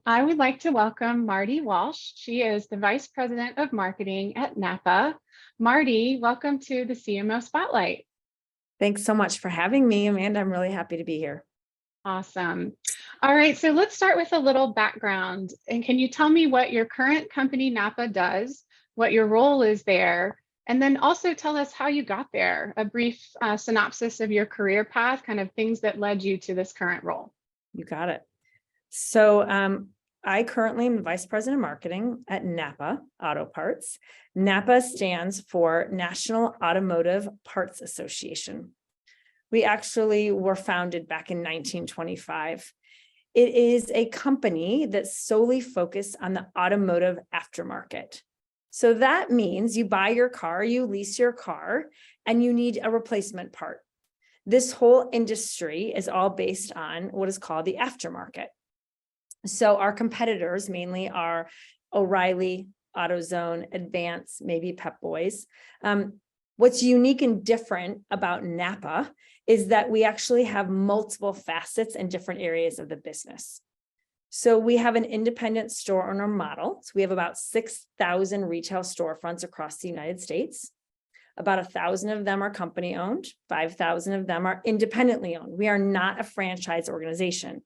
I would like to welcome Marti Walsh. She is the Vice President of Marketing at NAPA. Marti, welcome to the CMO Spotlight. Thanks so much for having me, Amanda. I'm really happy to be here. Awesome. All right, so let's start with a little background. And can you tell me what your current company, NAPA, does, what your role is there, and then also tell us how you got there, a brief synopsis of your career path, kind of things that led you to this current role. You got it. So I currently am the Vice President of Marketing at NAPA Auto Parts. NAPA stands for National Automotive Parts Association. We actually were founded back in 1925. It is a company that's solely focused on the automotive aftermarket. So that means you buy your car, you lease your car, and you need a replacement part. This whole industry is all based on what is called the aftermarket. So our competitors mainly are O'Reilly, AutoZone, Advance, maybe Pep Boys. What's unique and different about NAPA is that we actually have multiple facets in different areas of the business. So we have an independent store owner model. So we have about 6,000 retail storefronts across the United States. About 1,000 of them are company owned, 5,000 of them are independently owned. We are not a franchise organization.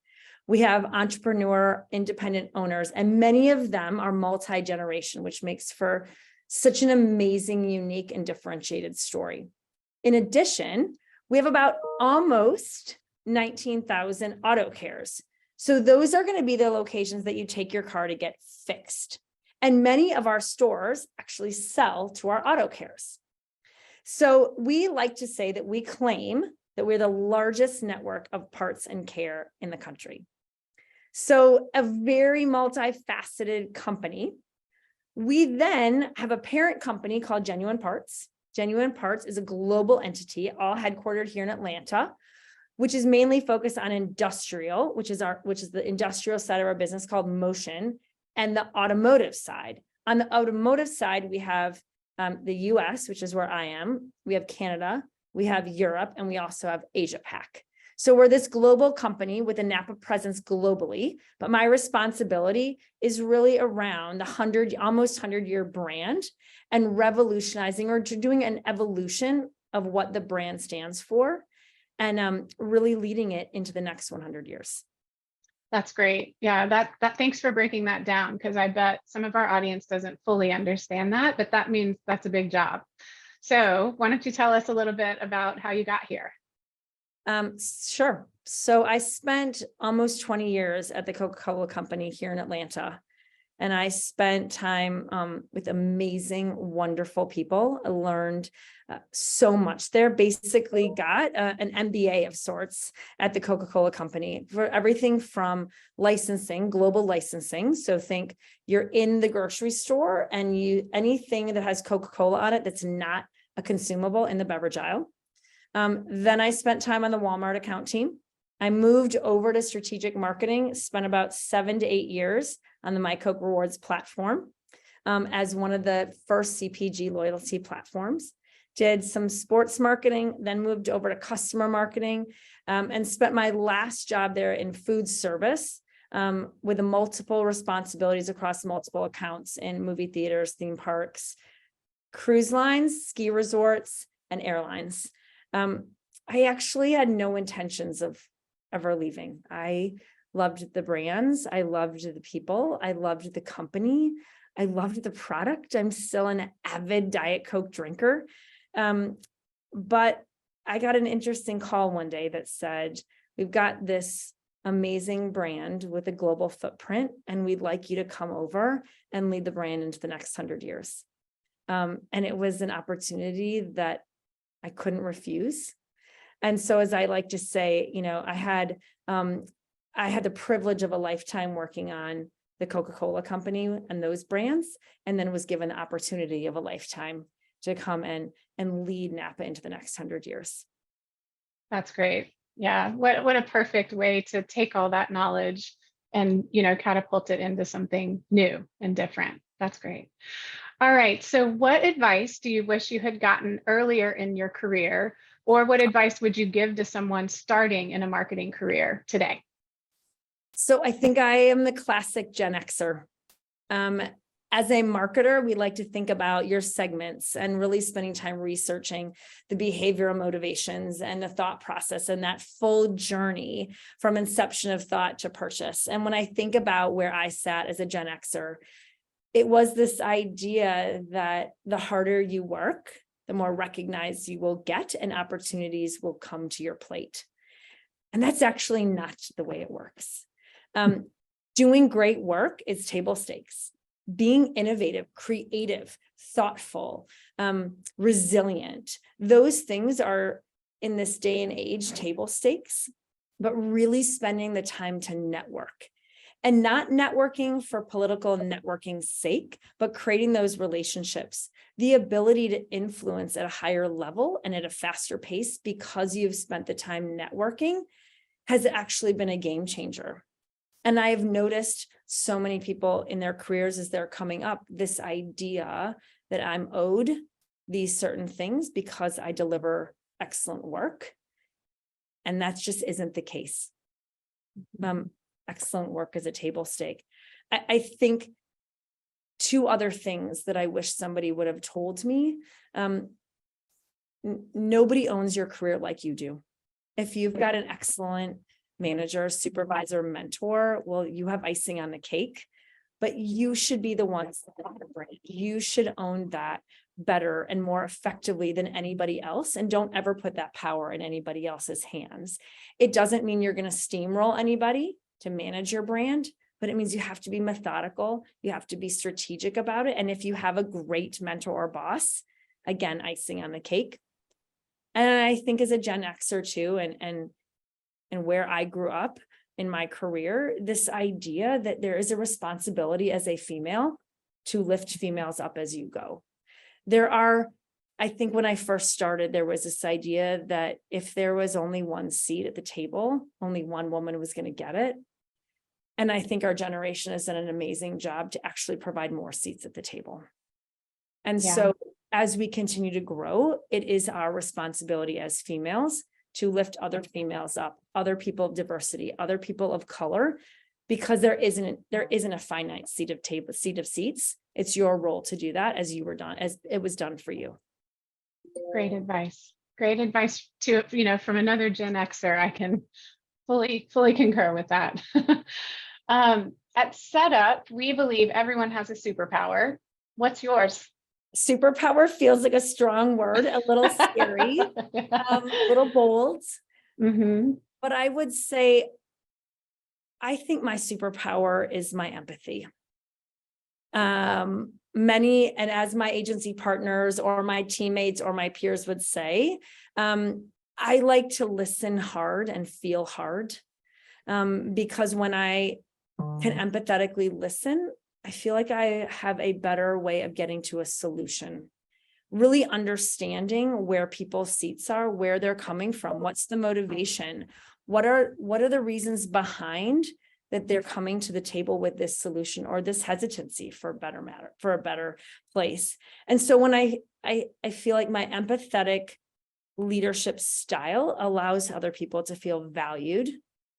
We have entrepreneur independent owners, and many of them are multi-generation, which makes for such an amazing, unique, and differentiated story. In addition, we have about almost 19,000 auto cares. So those are going to be the locations that you take your car to get fixed. And many of our stores actually sell to our auto cares. So we like to say that we claim that we're the largest network of parts and care in the country. So a very multifaceted company. We then have a parent company called Genuine Parts. Genuine Parts is a global entity, all headquartered here in Atlanta, which is mainly focused on industrial, which is the industrial side of our business called Motion, and the automotive side. On the automotive side, we have the US, which is where I am. We have Canada, we have Europe, and we also have Asia Pac. So we're this global company with a NAPA presence globally, but my responsibility is really around the almost 100-year brand and revolutionizing or doing an evolution of what the brand stands for and really leading it into the next 100 years. That's great. Yeah, that thanks for breaking that down, because I bet some of our audience doesn't fully understand that, but that means that's a big job. So why don't you tell us a little bit about how you got here? Sure. So I spent almost 20 years at the Coca-Cola company here in Atlanta, and I spent time with amazing, wonderful people. I learned so much there. Basically got an MBA of sorts at the Coca-Cola company for everything from licensing, global licensing. So think you're in the grocery store and anything that has Coca-Cola on it that's not a consumable in the beverage aisle. Then I spent time on the Walmart account team. I moved over to strategic marketing, spent about 7 to 8 years on the My Coke Rewards platform as one of the first CPG loyalty platforms. Did some sports marketing, then moved over to customer marketing and spent my last job there in food service with multiple responsibilities across multiple accounts in movie theaters, theme parks, cruise lines, ski resorts, and airlines. I actually had no intentions of ever leaving. I loved the brands. I loved the people. I loved the company. I loved the product. I'm still an avid Diet Coke drinker. But I got an interesting call one day that said, we've got this amazing brand with a global footprint, and we'd like you to come over and lead the brand into the next 100 years. And it was an opportunity that I couldn't refuse. And so, as I like to say, I had the privilege of a lifetime working on the Coca-Cola company and those brands, and then was given the opportunity of a lifetime to come and lead NAPA into the next 100 years. That's great. Yeah, what a perfect way to take all that knowledge and catapult it into something new and different. That's great. All right. So what advice do you wish you had gotten earlier in your career, or what advice would you give to someone starting in a marketing career today? So I think I am the classic Gen Xer. As a marketer, we like to think about your segments and really spending time researching the behavioral motivations and the thought process and that full journey from inception of thought to purchase. And when I think about where I sat as a Gen Xer, it was this idea that the harder you work, the more recognized you will get and opportunities will come to your plate. And that's actually not the way it works. Doing great work is table stakes. Being innovative, creative, thoughtful, resilient, those things are in this day and age table stakes, but really spending the time to network. And not networking for political networking's sake, but creating those relationships, the ability to influence at a higher level and at a faster pace because you've spent the time networking has actually been a game changer. And I've noticed so many people in their careers as they're coming up, this idea that I'm owed these certain things because I deliver excellent work. And that just isn't the case. Excellent work is a table stake. I think two other things that I wish somebody would have told me. Nobody owns your career like you do. If you've got an excellent manager, supervisor, mentor, well, you have icing on the cake, but you should be the ones. You should own that better and more effectively than anybody else. And don't ever put that power in anybody else's hands. It doesn't mean you're going to steamroll anybody to manage your brand, but it means you have to be methodical. You have to be strategic about it. And if you have a great mentor or boss, again, icing on the cake. And I think as a Gen Xer too, and where I grew up in my career, this idea that there is a responsibility as a female to lift females up as you go. I think when I first started, there was this idea that if there was only one seat at the table, only one woman was going to get it. And I think our generation has done an amazing job to actually provide more seats at the table. And so as we continue to grow, it is our responsibility as females to lift other females up, other people of diversity, other people of color, because there isn't a finite seat of seats. It's your role to do that as it was done for you. Great advice. Great advice to, from another Gen Xer. I can fully concur with that. At Setup, we believe everyone has a superpower. What's yours? Superpower feels like a strong word, a little scary, a little bold. Mm-hmm. But I would say, I think my superpower is my empathy. And as my agency partners or my teammates or my peers would say, I like to listen hard and feel hard. Because when I can empathetically listen, I feel like I have a better way of getting to a solution, really understanding where people's seats are, where they're coming from, what's the motivation, what are the reasons behind that they're coming to the table with this solution or this hesitancy for a better place. And so when I feel like my empathetic leadership style allows other people to feel valued,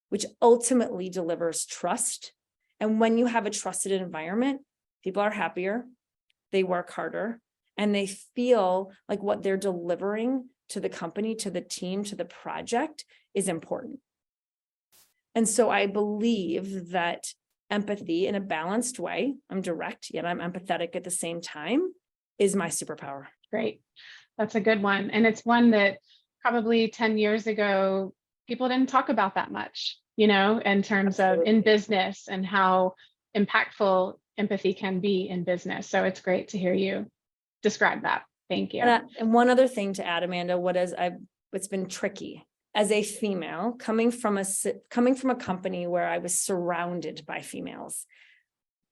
which ultimately delivers trust. And when you have a trusted environment, people are happier, they work harder, and they feel like what they're delivering to the company, to the team, to the project is important. And so I believe that empathy in a balanced way, I'm direct, yet I'm empathetic at the same time, is my superpower. Great. That's a good one. And it's one that probably 10 years ago, people didn't talk about that much, in terms of in business and how impactful empathy can be in business. So it's great to hear you describe that. Thank you. And one other thing to add, Amanda, what's been tricky as a female coming from a company where I was surrounded by females,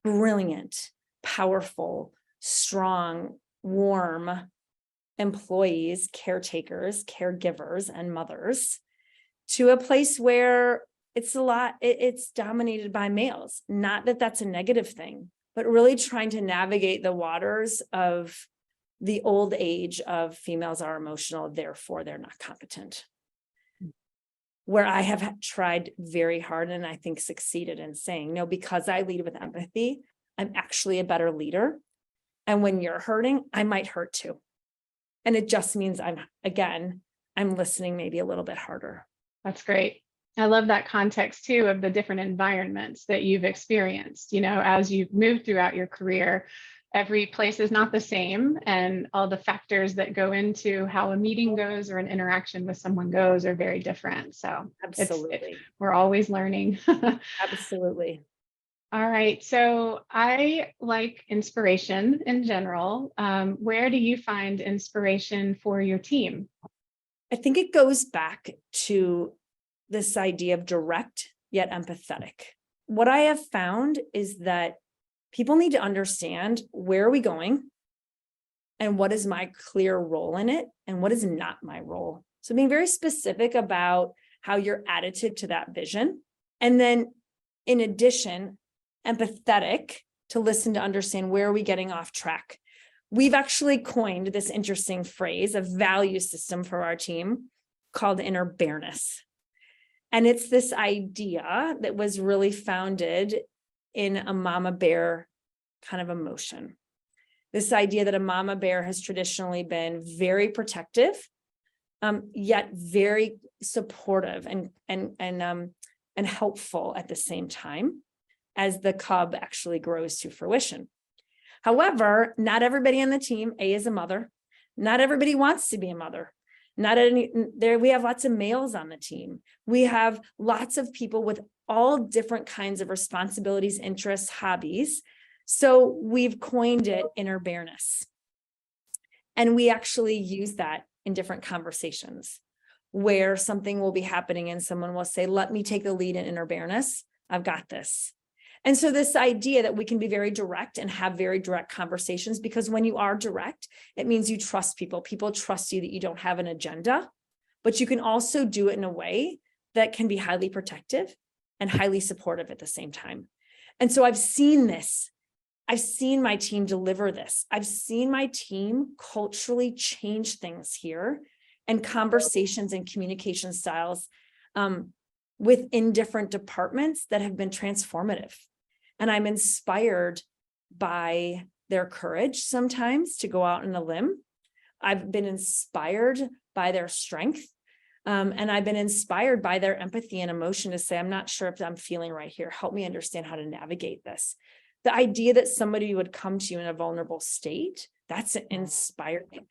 brilliant, powerful, strong, warm employees, caretakers, caregivers, and mothers, to a place where it's dominated by males. Not that that's a negative thing, but really trying to navigate the waters of the old age of females are emotional, therefore they're not competent. where I have tried very hard and I think succeeded in saying, no, because I lead with empathy, I'm actually a better leader. And when you're hurting, I might hurt too. And it just means I'm listening maybe a little bit harder. That's great. I love that context too of the different environments that you've experienced, as you've moved throughout your career. Every place is not the same, and all the factors that go into how a meeting goes or an interaction with someone goes are very different. So Absolutely. We're always learning. Absolutely. All right. So I like inspiration in general. Where do you find inspiration for your team? I think it goes back to this idea of direct yet empathetic. What I have found is that people need to understand, where are we going and what is my clear role in it and what is not my role. So being very specific about how you're additive to that vision. And then in addition, empathetic to listen to understand, where are we getting off track. We've actually coined this interesting phrase, a value system for our team called inner bareness. And it's this idea that was really founded in a mama bear kind of emotion. This idea that a mama bear has traditionally been very protective, yet very supportive and helpful at the same time as the cub actually grows to fruition. However, not everybody on the team, is a mother. Not everybody wants to be a mother. We have lots of males on the team. We have lots of people with all different kinds of responsibilities, interests, hobbies. So we've coined it inner bareness. And we actually use that in different conversations where something will be happening and someone will say, let me take the lead in inner bareness. I've got this. And so this idea that we can be very direct and have very direct conversations, because when you are direct, it means you trust people. People trust you that you don't have an agenda, but you can also do it in a way that can be highly protective and highly supportive at the same time. And so I've seen this. I've seen my team deliver this. I've seen my team culturally change things here, and conversations and communication styles within different departments that have been transformative. And I'm inspired by their courage sometimes to go out on a limb. I've been inspired by their strength. And I've been inspired by their empathy and emotion to say, I'm not sure if I'm feeling right here. Help me understand how to navigate this. The idea that somebody would come to you in a vulnerable state, that's inspiring.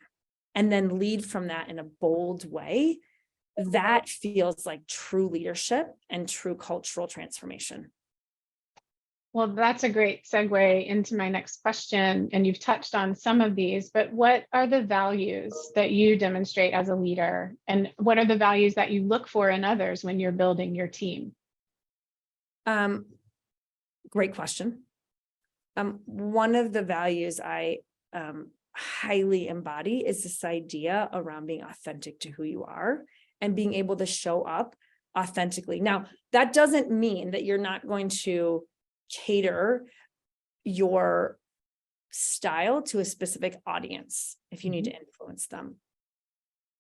And then lead from that in a bold way. That feels like true leadership and true cultural transformation. Well, that's a great segue into my next question. And you've touched on some of these, but what are the values that you demonstrate as a leader? And what are the values that you look for in others when you're building your team? Great question. One of the values I highly embody is this idea around being authentic to who you are and being able to show up authentically. Now, that doesn't mean that you're not going to cater your style to a specific audience if you need to influence them.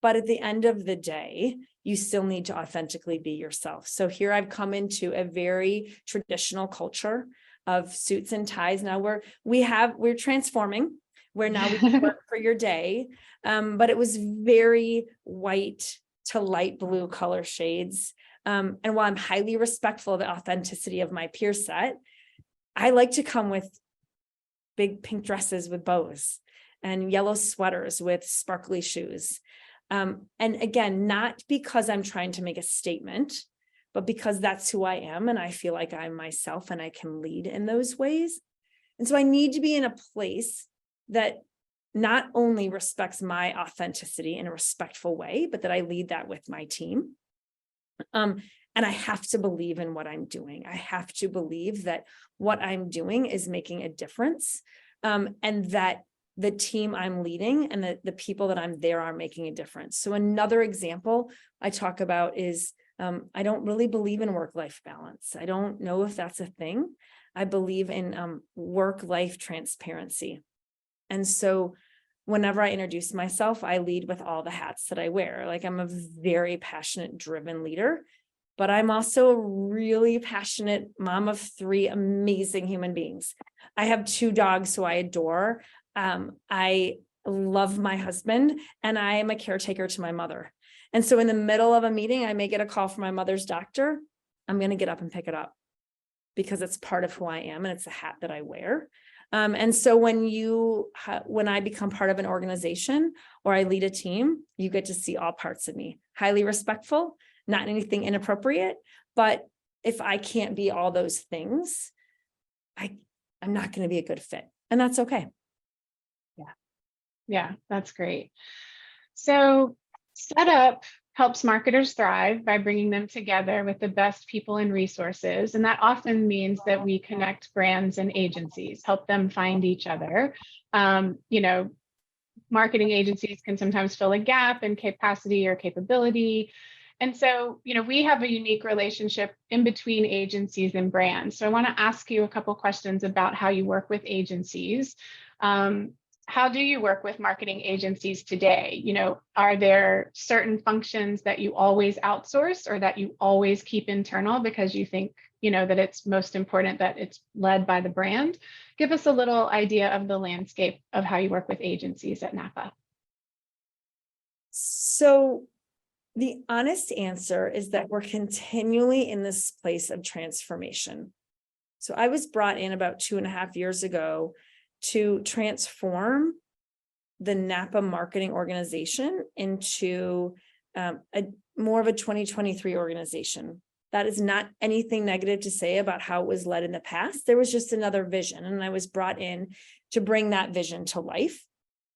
But at the end of the day, you still need to authentically be yourself. So here I've come into a very traditional culture of suits and ties. Now we're transforming, where now we can work for your day. But it was very white to light blue color shades. And while I'm highly respectful of the authenticity of my peer set, I like to come with big pink dresses with bows and yellow sweaters with sparkly shoes. And again, not because I'm trying to make a statement, but because that's who I am. And I feel like I'm myself and I can lead in those ways. And so I need to be in a place that not only respects my authenticity in a respectful way, but that I lead that with my team. And I have to believe in what I'm doing. I have to believe that what I'm doing is making a difference, and that the team I'm leading and the people that I'm there are making a difference. So another example I talk about is I don't really believe in work-life balance. I don't know if that's a thing. I believe in work-life transparency. And so whenever I introduce myself, I lead with all the hats that I wear. Like, I'm a very passionate, driven leader. but I'm also a really passionate mom of 3 amazing human beings. I have 2 dogs who I adore. I love my husband, and I am a caretaker to my mother. And so in the middle of a meeting, I may get a call from my mother's doctor. I'm going to get up and pick it up because it's part of who I am and it's a hat that I wear. And so when I become part of an organization or I lead a team, you get to see all parts of me. Highly respectful, not anything inappropriate, but if I can't be all those things, I'm not going to be a good fit, and that's okay. Yeah, that's great. So setup helps marketers thrive by bringing them together with the best people and resources. And that often means that we connect brands and agencies, help them find each other. Marketing agencies can sometimes fill a gap in capacity or capability. And so, we have a unique relationship in between agencies and brands. So I want to ask you a couple questions about how you work with agencies. How do you work with marketing agencies today? Are there certain functions that you always outsource or that you always keep internal because you think, that it's most important that it's led by the brand? Give us a little idea of the landscape of how you work with agencies at NAPA. So the honest answer is that we're continually in this place of transformation. So I was brought in about 2.5 years ago to transform the NAPA marketing organization into more of a 2023 organization. That is not anything negative to say about how it was led in the past. There was just another vision, and I was brought in to bring that vision to life.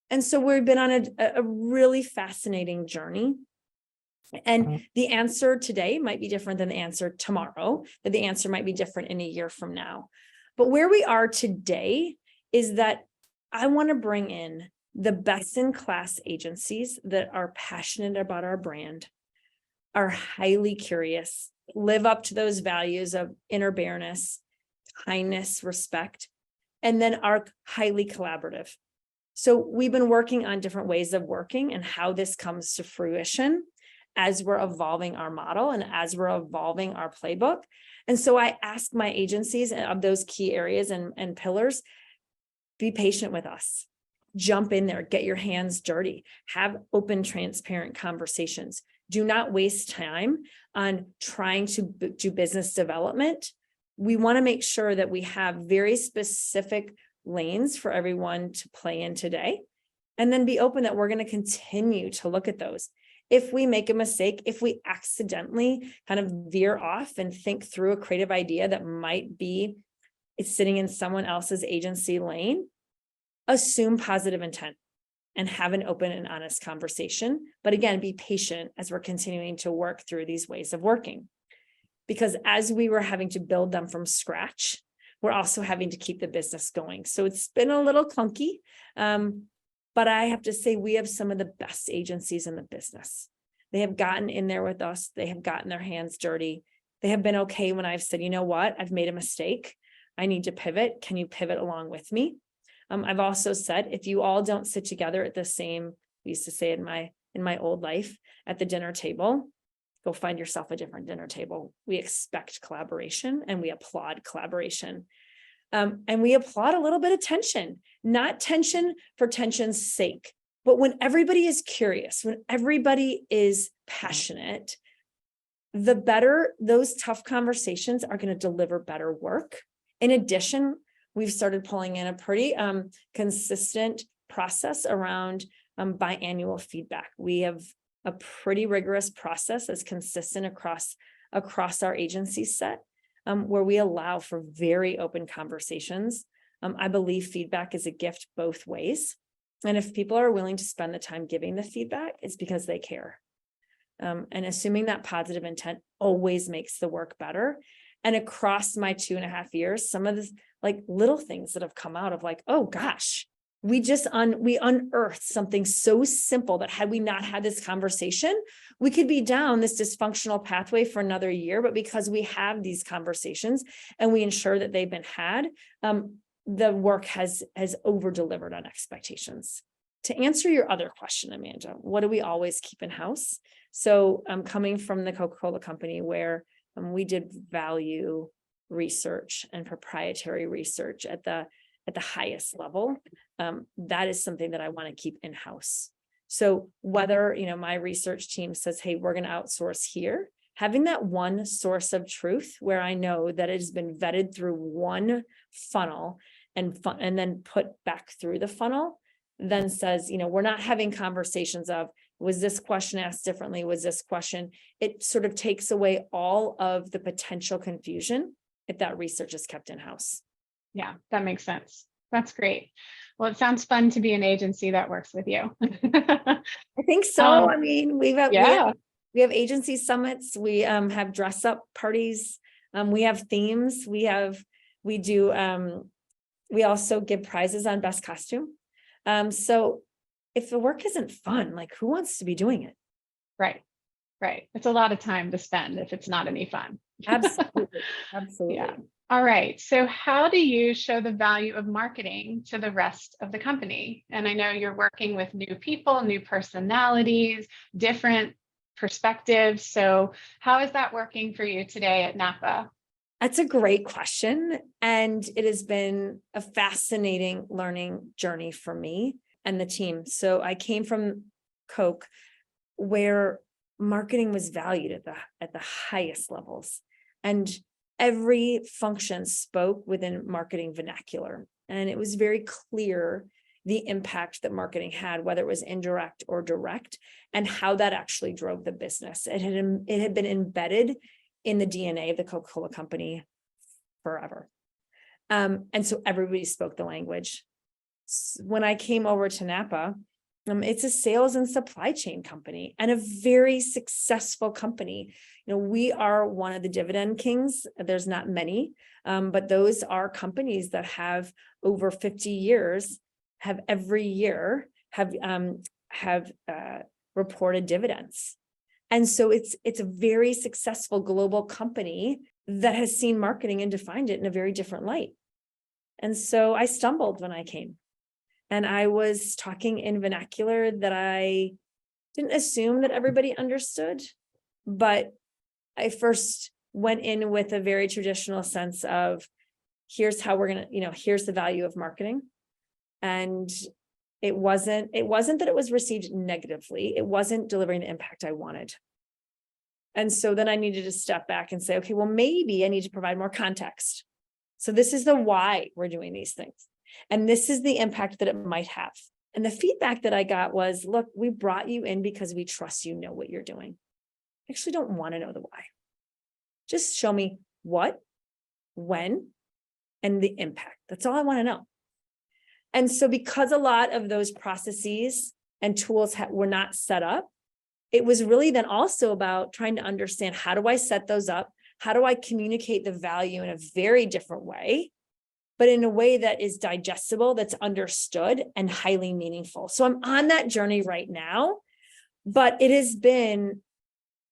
And so we've been on a really fascinating journey. And the answer today might be different than the answer tomorrow, but the answer might be different in a year from now. But where we are today is that I want to bring in the best in class agencies that are passionate about our brand, are highly curious, live up to those values of inner bareness, kindness, respect, and then are highly collaborative. So we've been working on different ways of working and how this comes to fruition as we're evolving our model and as we're evolving our playbook. And so I ask my agencies of those key areas and pillars, be patient with us. Jump in there, get your hands dirty, have open, transparent conversations. Do not waste time on trying to do business development. We want to make sure that we have very specific lanes for everyone to play in today, and then be open that we're going to continue to look at those. If we make a mistake, if we accidentally kind of veer off and think through a creative idea that might be it's sitting in someone else's agency lane, assume positive intent and have an open and honest conversation. But again, be patient as we're continuing to work through these ways of working. Because as we were having to build them from scratch, we're also having to keep the business going. So it's been a little clunky, but I have to say we have some of the best agencies in the business. They have gotten in there with us. They have gotten their hands dirty. They have been okay when I've said, you know what, I've made a mistake. I need to pivot. Can you pivot along with me? I've also said, if you all don't sit together at the same, we used to say in my old life, at the dinner table, go find yourself a different dinner table. We expect collaboration and we applaud collaboration. And we applaud a little bit of tension, not tension for tension's sake, but when everybody is curious, when everybody is passionate, the better those tough conversations are going to deliver better work. In addition, we've started pulling in a pretty consistent process around biannual feedback. We have a pretty rigorous process that's consistent across our agency set, where we allow for very open conversations. I believe feedback is a gift both ways. And if people are willing to spend the time giving the feedback, it's because they care. And assuming that positive intent always makes the work better. And across my 2.5 years, some of the little things that have come out of oh gosh, we unearthed something so simple that had we not had this conversation, we could be down this dysfunctional pathway for another year. But because we have these conversations and we ensure that they've been had, the work has over-delivered on expectations. to answer your other question, Amanda, what do we always keep in-house? So I'm coming from the Coca-Cola company where we did value research and proprietary research at the highest level. That is something that I want to keep in-house. So whether, my research team says, hey, we're going to outsource here, having that one source of truth where I know that it has been vetted through one funnel and then put back through the funnel, then says, we're not having conversations of, was this question asked differently? Was this question? It sort of takes away all of the potential confusion if that research is kept in-house. Yeah, that makes sense. That's great. Well, it sounds fun to be an agency that works with you. I think so. I mean, we have agency summits. We have dress up parties. We have themes. We also give prizes on best costume. So if the work isn't fun, like who wants to be doing it? Right. It's a lot of time to spend if it's not any fun. Absolutely. Yeah. All right. So how do you show the value of marketing to the rest of the company? And I know you're working with new people, new personalities, different perspectives. So how is that working for you today at NAPA? That's a great question. And it has been a fascinating learning journey for me and the team. So I came from Coke, where marketing was valued at the highest levels. And every function spoke within marketing vernacular. And it was very clear the impact that marketing had, whether it was indirect or direct, and how that actually drove the business. It had been embedded in the DNA of the Coca-Cola company forever. And so everybody spoke the language. When I came over to NAPA, it's a sales and supply chain company and a very successful company. We are one of the dividend kings. There's not many, but those are companies that have over 50 years, have every year have reported dividends. And so it's a very successful global company that has seen marketing and defined it in a very different light. And so I stumbled when I came. And I was talking in vernacular that I didn't assume that everybody understood, but I first went in with a very traditional sense of, here's how we're going to, here's the value of marketing. And it wasn't that it was received negatively. It wasn't delivering the impact I wanted. And so then I needed to step back and say, okay, well, maybe I need to provide more context. So this is the why we're doing these things. And this is the impact that it might have. And the feedback that I got was, look, we brought you in because we trust you know what you're doing. I actually don't want to know the why. Just show me what, when, and the impact. That's all I want to know. And so because a lot of those processes and tools were not set up, it was really then also about trying to understand, how do I set those up? How do I communicate the value in a very different way, but in a way that is digestible, that's understood and highly meaningful. So I'm on that journey right now, but it has been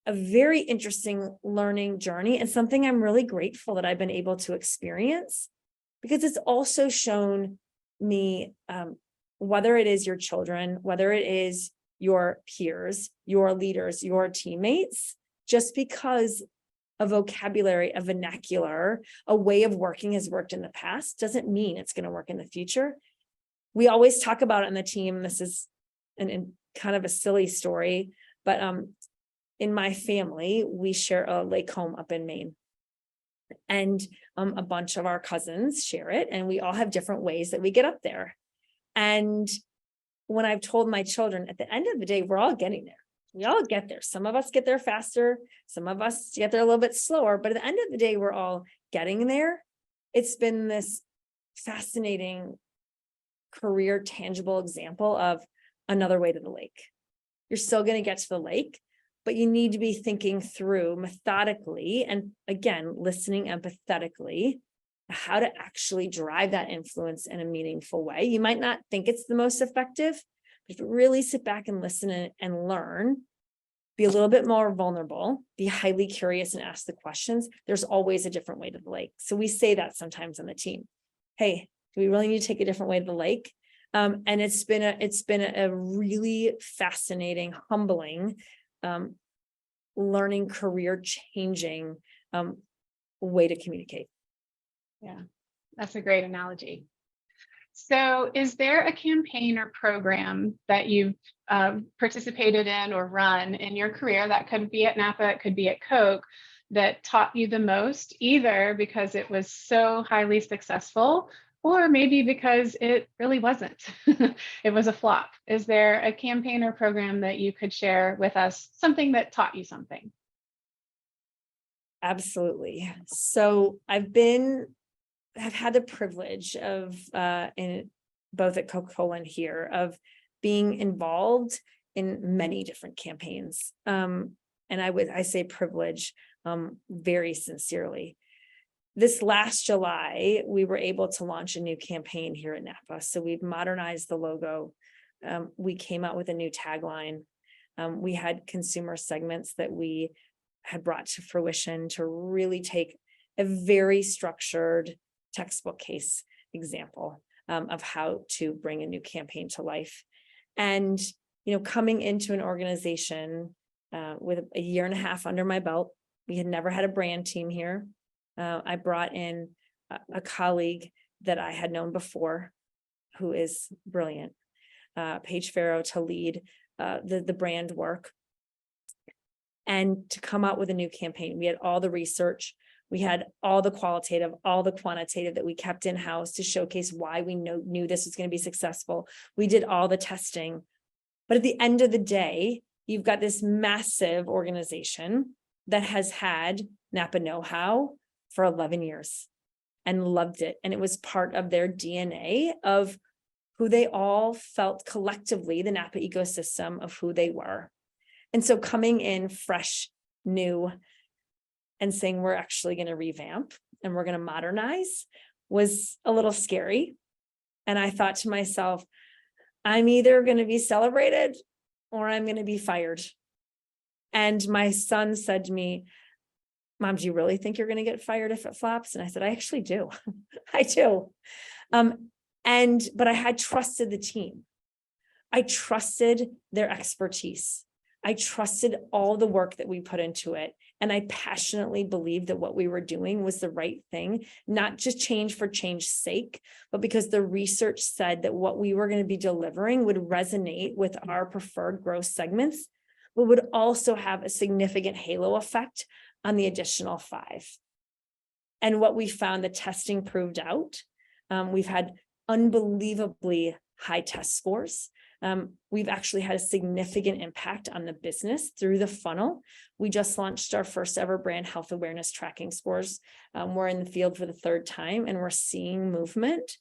a very interesting learning journey and something I'm really grateful that I've been able to experience, because it's also shown me, whether it is your children, whether it is your peers, your leaders, your teammates, just because a vocabulary, a vernacular, a way of working has worked in the past doesn't mean it's going to work in the future. We always talk about it on the team. This is an kind of a silly story, but in my family, we share a lake home up in Maine. And a bunch of our cousins share it, and we all have different ways that we get up there. And when I've told my children, at the end of the day, we're all getting there. We all get there. Some of us get there faster. Some of us get there a little bit slower. But at the end of the day, we're all getting there. It's been this fascinating career, tangible example of another way to the lake. You're still going to get to the lake, but you need to be thinking through methodically and, again, listening empathetically, how to actually drive that influence in a meaningful way. You might not think it's the most effective, but if you really sit back and listen and learn, be a little bit more vulnerable, be highly curious and ask the questions, there's always a different way to the lake. So we say that sometimes on the team. Hey, do we really need to take a different way to the lake? And it's been a really fascinating, humbling, learning, career changing way to communicate. Yeah, that's a great analogy. So is there a campaign or program that you've participated in or run in your career, that could be at NAPA, it could be at Coke, that taught you the most, either because it was so highly successful, or maybe because it really wasn't? It was a flop. Is there a campaign or program that you could share with us, something that taught you something? Absolutely. So I've had the privilege of in both at Coca-Cola and here of being involved in many different campaigns. And I say privilege very sincerely. This last July, we were able to launch a new campaign here at NAPA. So we've modernized the logo. We came out with a new tagline. We had consumer segments that we had brought to fruition to really take a very structured textbook case example of how to bring a new campaign to life. And, coming into an organization with a year and a half under my belt, we had never had a brand team here. I brought in a colleague that I had known before, who is brilliant, Paige Farrow, to lead the brand work and to come out with a new campaign. We had all the research. We had all the qualitative, all the quantitative that we kept in-house to showcase why we knew this was going to be successful. We did all the testing. But at the end of the day, you've got this massive organization that has had NAPA know-how for 11 years and loved it. And it was part of their DNA of who they all felt collectively, the NAPA ecosystem of who they were. And so coming in fresh, new, and saying we're actually going to revamp and we're going to modernize was a little scary. And I thought to myself, I'm either going to be celebrated or I'm going to be fired. And my son said to me, Mom, do you really think you're going to get fired if it flops? And I said, I actually do. I do. But I had trusted the team. I trusted their expertise. I trusted all the work that we put into it. And I passionately believed that what we were doing was the right thing, not just change for change's sake, but because the research said that what we were going to be delivering would resonate with our preferred growth segments, but would also have a significant halo effect on the additional 5. And what we found, the testing proved out. We've had unbelievably high test scores. We've actually had a significant impact on the business through the funnel. We just launched our first ever brand health awareness tracking scores. We're in the field for the 3rd time and we're seeing movement.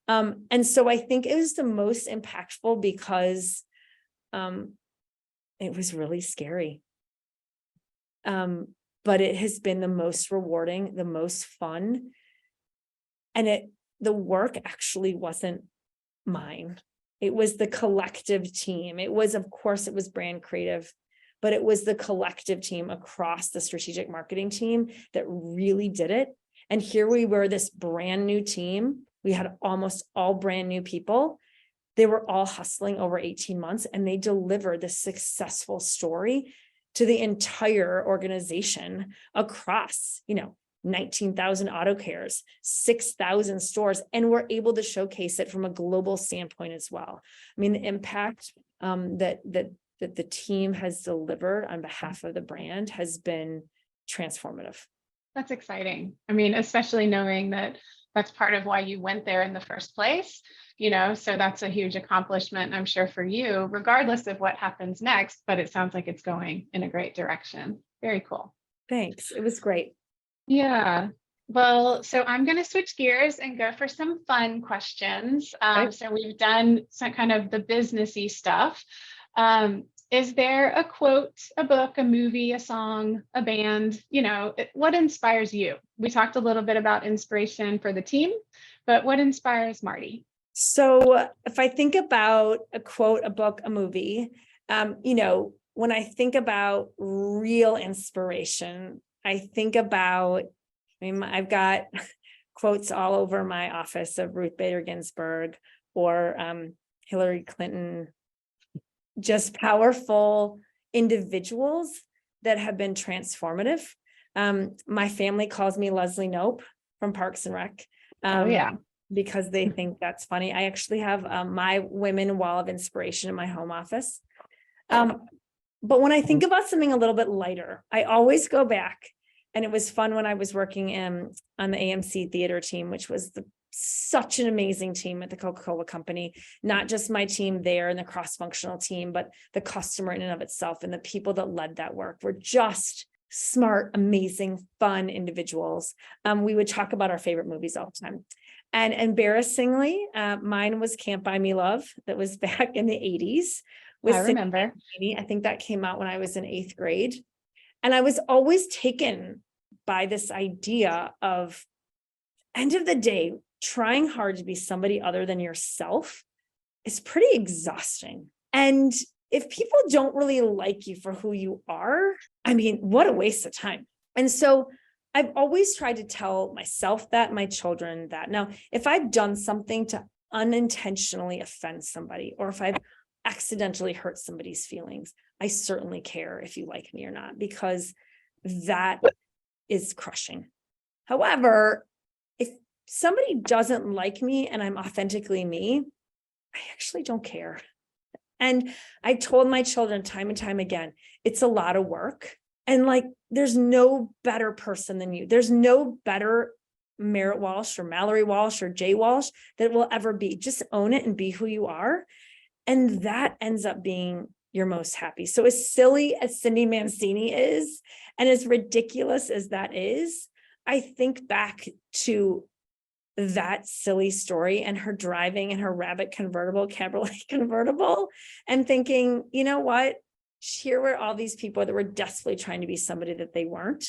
And so I think it was the most impactful because it was really scary. But it has been the most rewarding, the most fun. And the work actually wasn't mine. It was the collective team. It was brand creative, but it was the collective team across the strategic marketing team that really did it. And here we were, this brand new team. We had almost all brand new people. They were all hustling over 18 months and they delivered this successful story to the entire organization across, 19,000 auto cares, 6,000 stores, and we're able to showcase it from a global standpoint as well. I mean, the impact that the team has delivered on behalf of the brand has been transformative. That's exciting. I mean, especially knowing that that's part of why you went there in the first place, so that's a huge accomplishment, I'm sure, for you, regardless of what happens next, but it sounds like it's going in a great direction. Very cool. Thanks. It was great. Yeah. Well, so I'm going to switch gears and go for some fun questions. So we've done some kind of the businessy stuff. Is there a quote, a book, a movie, a song, a band, what inspires you? We talked a little bit about inspiration for the team, but what inspires Marti? So if I think about a quote, a book, a movie, when I think about real inspiration, I think about, I've got quotes all over my office of Ruth Bader Ginsburg or Hillary Clinton, just powerful individuals that have been transformative. My family calls me Leslie Knope from Parks and Rec. Oh yeah. Because they think that's funny. I actually have my women wall of inspiration in my home office. But when I think about something a little bit lighter, I always go back, and it was fun when I was working on the AMC theater team, which was such an amazing team at the Coca-Cola company, not just my team there and the cross-functional team, but the customer in and of itself and the people that led that work were just smart, amazing, fun individuals. We would talk about our favorite movies all the time. And embarrassingly, mine was Can't Buy Me Love. That was back in the 80s. I remember. I think that came out when I was in 8th grade. And I was always taken by this idea of, end of the day, trying hard to be somebody other than yourself is pretty exhausting. And if people don't really like you for who you are, I mean, what a waste of time. And so I've always tried to tell myself that, my children that. Now, if I've done something to unintentionally offend somebody, or if I've accidentally hurt somebody's feelings, I certainly care if you like me or not, because that is crushing. However, if somebody doesn't like me and I'm authentically me, I actually don't care. And I told my children time and time again, it's a lot of work. And like, there's no better person than you. There's no better Merritt Walsh or Mallory Walsh or Jay Walsh that will ever be. Just own it and be who you are. And that ends up being your most happy. So as silly as Cindy Mancini is, and as ridiculous as that is, I think back to that silly story and her driving in her rabbit convertible, Cabriolet convertible, and thinking, you know what? Here were all these people that were desperately trying to be somebody that they weren't.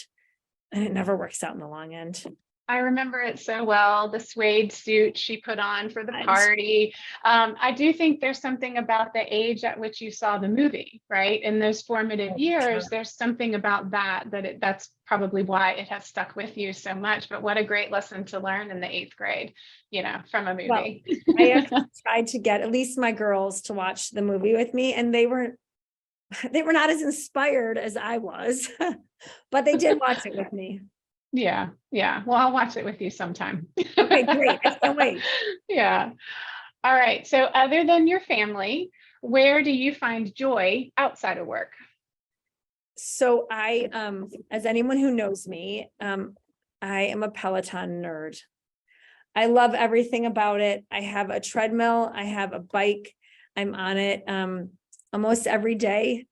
And it never works out in the long end. I remember it so well, the suede suit she put on for the party. I do think there's something about the age at which you saw the movie, right? In those formative years, there's something about that's probably why it has stuck with you so much. But what a great lesson to learn in the 8th grade, from a movie. Well, I actually tried to get at least my girls to watch the movie with me, and they were not as inspired as I was, but they did watch it with me. Yeah. Well, I'll watch it with you sometime. Okay, great. I can't wait. Yeah. All right. So other than your family, where do you find joy outside of work? So I, as anyone who knows me, I am a Peloton nerd. I love everything about it. I have a treadmill. I have a bike. I'm on it almost every day.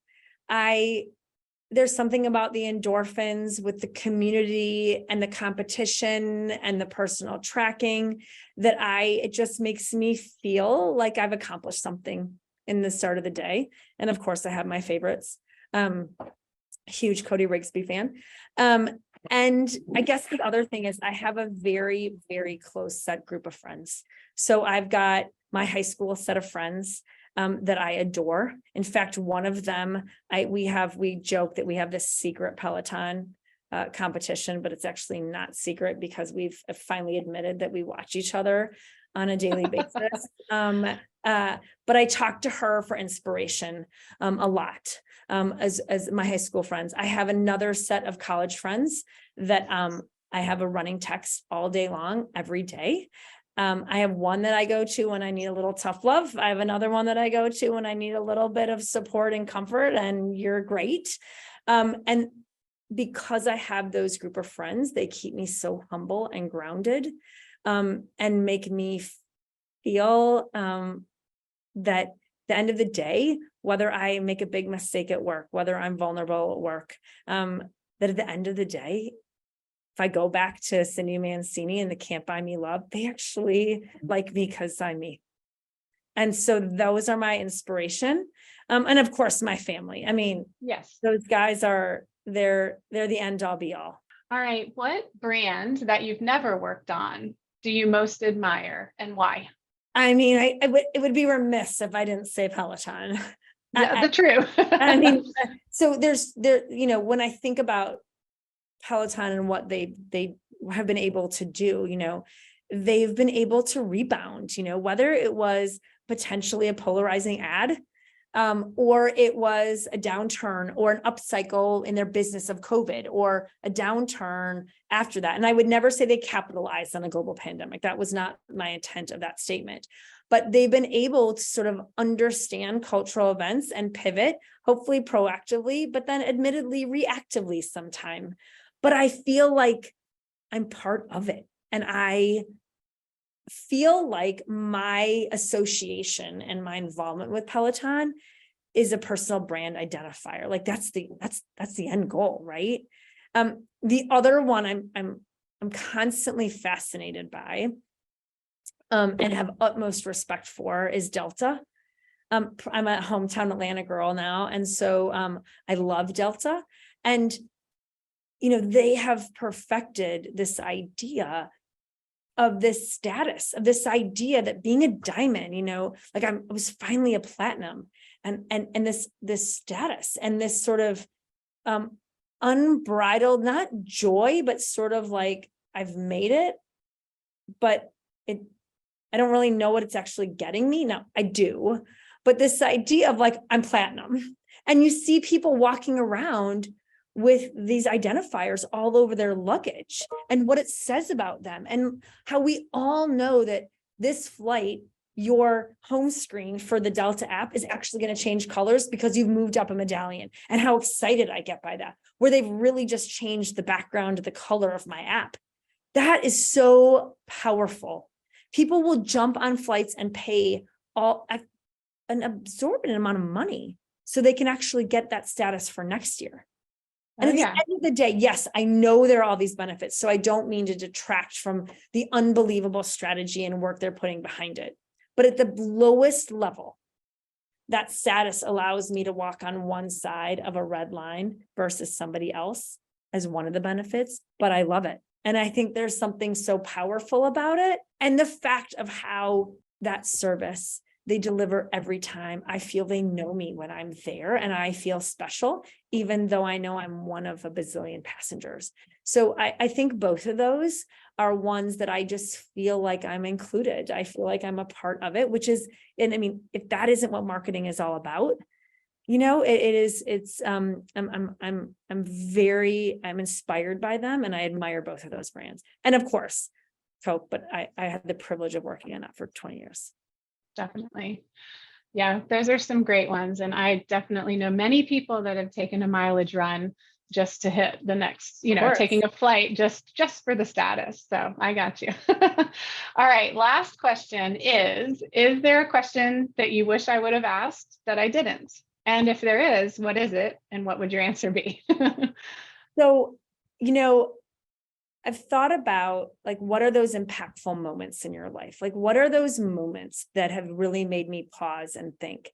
There's something about the endorphins with the community and the competition and the personal tracking that it just makes me feel like I've accomplished something in the start of the day. And of course I have my favorites. Huge Cody Rigsby fan. And I guess the other thing is I have a very, very close set group of friends. So I've got my high school set of friends that I adore. In fact, one of them, we joke that we have this secret Peloton competition, but it's actually not secret because we've finally admitted that we watch each other on a daily basis. But I talk to her for inspiration a lot as my high school friends. I have another set of college friends that I have a running text all day long, every day. I have one that I go to when I need a little tough love. I have another one that I go to when I need a little bit of support and comfort, and you're great. And because I have those group of friends, they keep me so humble and grounded, and make me feel that the end of the day, whether I make a big mistake at work, whether I'm vulnerable at work, that at the end of the day, if I go back to Cindy Mancini and the Can't Buy Me Love, they actually like me because I'm me. And so those are my inspiration. And of course, my family. I mean, yes, those guys they're the end all be all. All right. What brand that you've never worked on do you most admire and why? I mean, it would be remiss if I didn't say Peloton. Yeah, true. I mean, so when I think about Peloton and what they have been able to do, they've been able to rebound, whether it was potentially a polarizing ad, or it was a downturn or an upcycle in their business of COVID, or a downturn after that. And I would never say they capitalized on a global pandemic. That was not my intent of that statement. But they've been able to sort of understand cultural events and pivot, hopefully proactively, but then admittedly reactively sometime. But I feel like I'm part of it. And I feel like my association and my involvement with Peloton is a personal brand identifier. Like that's the end goal, right? The other one I'm constantly fascinated by, and have utmost respect for, is Delta. I'm a hometown Atlanta girl now, and so I love Delta, and they have perfected this idea of this status, of this idea that being a diamond, like I was finally a platinum, and this status and this sort of unbridled, not joy, but sort of like I've made it, but I don't really know what it's actually getting me. Now I do, but this idea of like, I'm platinum, and you see people walking around with these identifiers all over their luggage, and what it says about them, and how we all know that this flight, your home screen for the Delta app is actually going to change colors because you've moved up a medallion, and how excited I get by that, where they've really just changed the background to the color of my app. That is so powerful. People will jump on flights and pay an absorbent amount of money so they can actually get that status for next year. And at the end of the day, yes, I know there are all these benefits, so I don't mean to detract from the unbelievable strategy and work they're putting behind it. But at the lowest level, that status allows me to walk on one side of a red line versus somebody else as one of the benefits, but I love it. And I think there's something so powerful about it. And the fact of how that service they deliver every time. I feel they know me when I'm there, and I feel special, even though I know I'm one of a bazillion passengers. So I think both of those are ones that I just feel like I'm included. I feel like I'm a part of it, which is, and I mean, if that isn't what marketing is all about, I'm inspired by them, and I admire both of those brands. And of course, Coke, but I had the privilege of working on that for 20 years. Definitely. Yeah, those are some great ones. And I definitely know many people that have taken a mileage run just to hit the next, taking a flight just for the status. So I got you. All right. Last question is there a question that you wish I would have asked that I didn't? And if there is, what is it? And what would your answer be? So, I've thought about, like, what are those impactful moments in your life? Like, what are those moments that have really made me pause and think?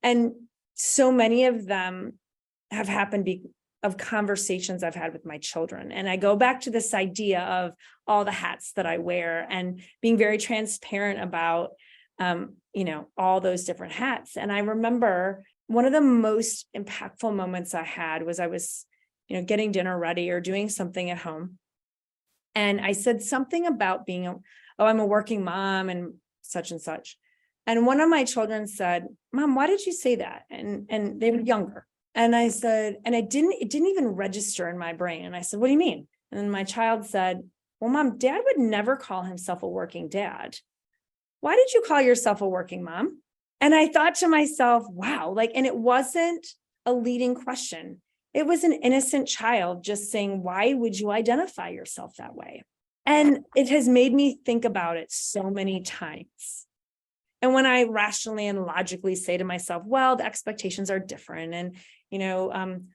And so many of them have happened of conversations I've had with my children. And I go back to this idea of all the hats that I wear and being very transparent about, all those different hats. And I remember one of the most impactful moments I had was I was, getting dinner ready or doing something at home. And I said something about I'm a working mom and such and such. And one of my children said, "Mom, why did you say that?" And they were younger. And I said, and it didn't even register in my brain. And I said, "What do you mean?" And my child said, "Well, Mom, Dad would never call himself a working dad. Why did you call yourself a working mom?" And I thought to myself, wow, and it wasn't a leading question. It was an innocent child just saying, why would you identify yourself that way? And it has made me think about it so many times. And when I rationally and logically say to myself, well, the expectations are different. And,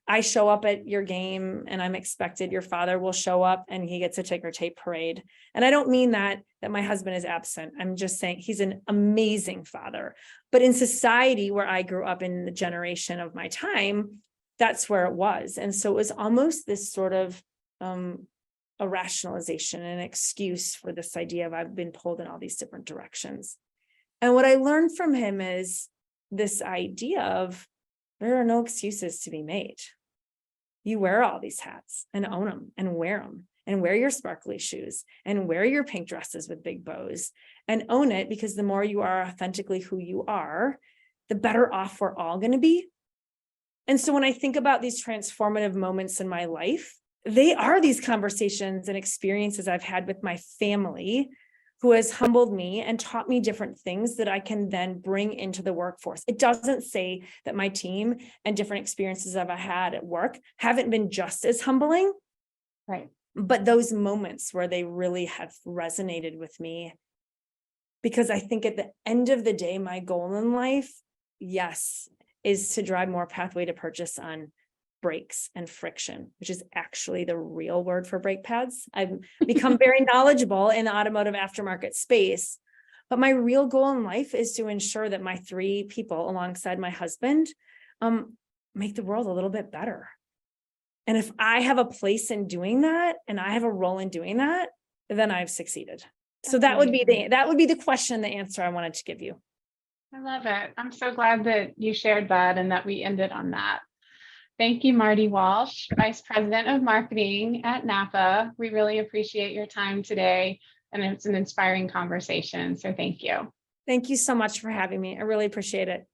I show up at your game and I'm expected your father will show up and he gets a ticker tape parade. And I don't mean that my husband is absent. I'm just saying he's an amazing father. But in society where I grew up in the generation of my time, that's where it was. And so it was almost this sort of a rationalization, an excuse for this idea of I've been pulled in all these different directions. And what I learned from him is this idea of there are no excuses to be made. You wear all these hats and own them and wear them. and wear your sparkly shoes and wear your pink dresses with big bows and own it, because the more you are authentically who you are, the better off we're all going to be. And so when I think about these transformative moments in my life, they are these conversations and experiences I've had with my family, who has humbled me and taught me different things that I can then bring into the workforce. It doesn't say that my team and different experiences I've had at work haven't been just as humbling, Right. but those moments where they really have resonated with me, because I think at the end of the day, my goal in life, yes, is to drive more pathway to purchase on brakes and friction, which is actually the real word for brake pads. I've become very knowledgeable in the automotive aftermarket space, but my real goal in life is to ensure that my 3 people alongside my husband make the world a little bit better. And if I have a place in doing that, and I have a role in doing that, then I've succeeded. So that would be the question, the answer I wanted to give you. I love it. I'm so glad that you shared that and that we ended on that. Thank you, Marti Walsh, Vice President of Marketing at NAPA. We really appreciate your time today, and it's an inspiring conversation. So thank you. Thank you so much for having me. I really appreciate it.